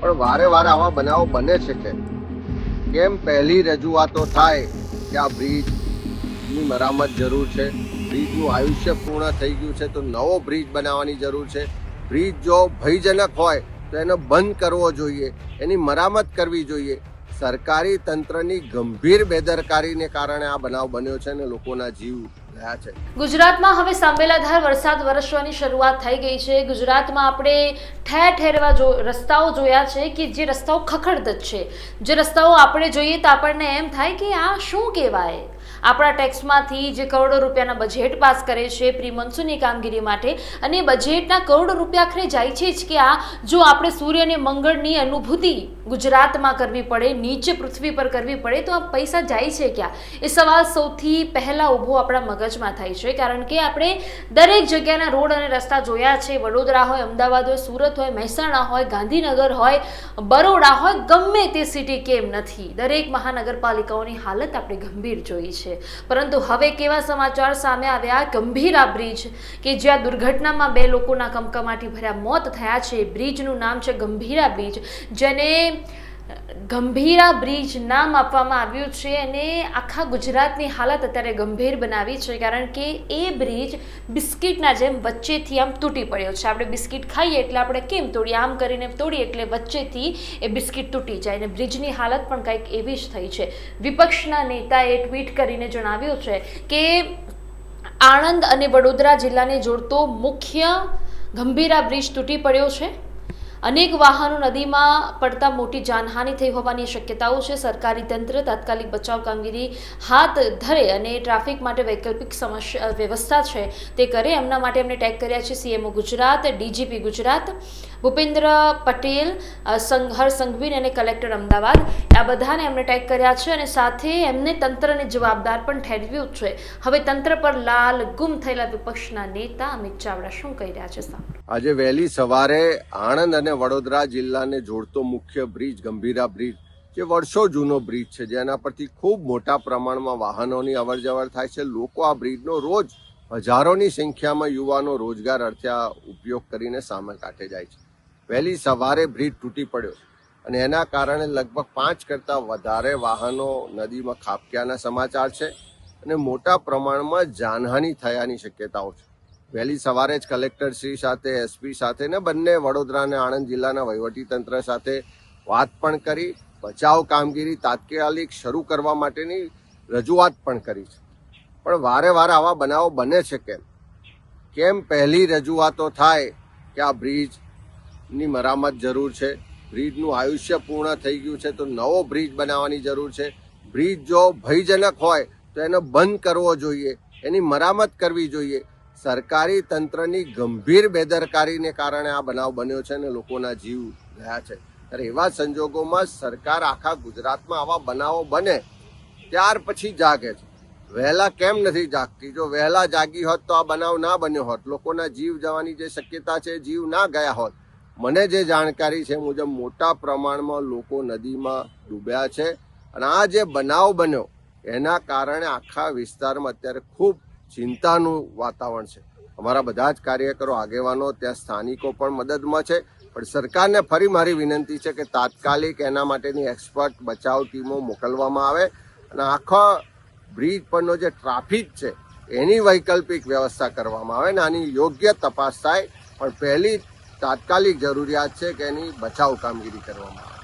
પણ વારે વારે આવા બનાવો બને છે કે કેમ પહેલી રજૂઆતો થાય કે આ બ્રિજની મરામત જરૂર છે, બ્રિજનું આયુષ્ય પૂર્ણ થઈ ગયું છે તો નવો બ્રિજ બનાવવાની જરૂર છે, બ્રિજ જો ભયજનક હોય તો એને બંધ કરવો જોઈએ, એની મરામત કરવી જોઈએ। સરકારી તંત્રની ગંભીર બેદરકારીને કારણે આ બનાવ બન્યો છે અને લોકોના જીવ ગયા છે। ગુજરાતમાં હવે સાંબેલાધાર વરસાદ વરસવાની શરૂઆત થઈ ગઈ છે। ગુજરાતમાં આપણે ઠેર ઠેર એવા રસ્તાઓ જોયા છે કે જે રસ્તાઓ ખખડધજ છે, જે રસ્તાઓ આપણે જોઈએ તો આપણને એમ થાય કે આ શું કહેવાય। આપણા ટેક્સમાંથી જે કરોડો રૂપિયાના બજેટ પાસ કરે છે પ્રી મોન્સૂનની કામગીરી માટે, અને બજેટના કરોડો રૂપિયા આખરે જાય છે જ કે આ જો આપણે સૂર્ય અને મંગળની અનુભૂતિ ગુજરાતમાં કરવી પડે, નીચે પૃથ્વી પર કરવી પડે તો આ પૈસા જાય છે ક્યાં? એ સવાલ સૌથી પહેલાં ઊભો આપણા મગજમાં થાય છે, કારણ કે આપણે દરેક જગ્યાના રોડ અને રસ્તા જોયા છે। વડોદરા હોય, અમદાવાદ હોય, સુરત હોય, મહેસાણા હોય, ગાંધીનગર હોય, બરોડા હોય, ગમે તે સિટી કેમ નથી, દરેક મહાનગરપાલિકાઓની હાલત આપણે ગંભીર જોઈ છે। પરંતુ હવે કેવા સમાચાર સામે આવ્યા? ગંભીરા બ્રિજ કે જ્યાં દુર્ઘટનામાં 2 લોકોના કમકમાટી ભર્યા મોત થયા છે। બ્રિજનું નામ છે ગંભીરા બ્રિજ, જેને ગંભીરા બ્રિજ નામ આપવામાં આવ્યું છે અને આખા ગુજરાતની હાલત અત્યારે ગંભીર બનાવી છે, કારણ કે એ બ્રિજ બિસ્કિટના જેમ વચ્ચેથી આમ તૂટી પડ્યો છે। આપણે બિસ્કિટ ખાઈએ એટલે આપણે કેમ તોડીએ, આમ કરીને તોડીએ એટલે વચ્ચેથી એ બિસ્કિટ તૂટી જાય, અને બ્રિજની હાલત પણ કંઈક એવી જ થઈ છે। વિપક્ષના નેતાએ ટ્વીટ કરીને જણાવ્યું છે કે આણંદ અને વડોદરા જિલ્લાને જોડતો મુખ્ય ગંભીરા બ્રિજ તૂટી પડ્યો છે। અનેક વાહનો નદીમાં પડતા મોટી જાનહાનિ થઈ હોવાની શક્યતાઓ છે। સરકારી તંત્ર તાત્કાલિક બચાવ કામગીરી હાથ ધરે અને ટ્રાફિક માટે વૈકલ્પિક વ્યવસ્થા છે તે કરે, એમના માટે એમને ટેગ કર્યા છે સીએમઓ ગુજરાત, ડીજીપી ગુજરાત ભૂપેન્દ્ર પટેલ, હર્ષ સંઘવી અને કલેક્ટર અમદાવાદ, આ બધાને એમને ટેગ કર્યા છે અને સાથે એમને તંત્રને જવાબદાર પણ ઠેરવ્યું છે। હવે તંત્ર પર લાલ ગુમ થયેલા વિપક્ષના નેતા અમિત ચાવડા શું કહી રહ્યા છે? આજે વહેલી સવારે આણંદ અને વડોદરા જિલ્લાને જોડતો મુખ્ય બ્રિજ ગંભીરા બ્રિજ, જે વર્ષો જૂનો બ્રિજ છે, જેના પરથી ખૂબ મોટા પ્રમાણમાં વાહનોની અવરજવર થાય છે, લોકો આ બ્રિજનો રોજ હજારોની સંખ્યામાં યુવાનો રોજગાર અર્થે ઉપયોગ કરીને સામે કાંઠે જાય છે। વહેલી સવારે બ્રિજ તૂટી પડ્યો અને એના કારણે લગભગ 5 કરતાં વધારે વાહનો નદીમાં ખાબક્યાના સમાચાર છે અને મોટા પ્રમાણમાં જાનહાનિ થયાની શક્યતાઓ છે। વહેલી સવારે જ કલેક્ટર શ્રી સાથે, એસપી સાથે ને બંને વડોદરા અને આણંદ જિલ્લાના વહીવટીતંત્ર સાથે વાત પણ કરી, બચાવ કામગીરી તાત્કાલિક શરૂ કરવા માટેની રજૂઆત પણ કરી છે। પણ વારે વારે આવા બનાવો બને છે કેમ પહેલી રજૂઆતો થાય કે આ બ્રિજની મરામત જરૂર છે, બ્રિજનું આયુષ્ય પૂર્ણ થઈ ગયું છે તો નવો બ્રિજ બનાવવાની જરૂર છે, બ્રિજ જો ભયજનક હોય તો એને બંધ કરવો જોઈએ, એની મરામત કરવી જોઈએ। સરકારી તંત્રની ગંભીર બેદરકારીને કારણે આ બનાવ બન્યો છે અને લોકોના જીવ ગયા છે। ત્યારે એવા સંજોગોમાં સરકાર આખા ગુજરાતમાં આવા બનાવો બને ત્યાર પછી જાગે છે, વહેલા કેમ નથી જાગતી? જો વહેલા જાગી હોત તો આ બનાવ ના બન્યો હોત, લોકોના જીવ જવાની જે શક્યતા છે, જીવ ના ગયા હોત। મને જે જાણકારી છે મુજબ મોટા પ્રમાણમાં લોકો નદીમાં ડૂબ્યા છે અને આ જે બનાવ બન્યો એના કારણે આખા વિસ્તારમાં અત્યારે ખૂબ ચિંતાનું વાતાવરણ છે। અમારા બધા જ કાર્યકરો, આગેવાનો, ત્યાં સ્થાનિકો પણ મદદમાં છે, પણ સરકારને ફરી મારી વિનંતી છે કે તાત્કાલિક એના માટેની એક્સપર્ટ બચાવ ટીમો મોકલવામાં આવે અને આખા બ્રિજ પરનો જે ટ્રાફિક છે એની વૈકલ્પિક વ્યવસ્થા કરવામાં આવે અને આની યોગ્ય તપાસ થાય। પણ પહેલી તાત્કાલિક જરૂરિયાત છે કે એની બચાવ કામગીરી કરવામાં આવે।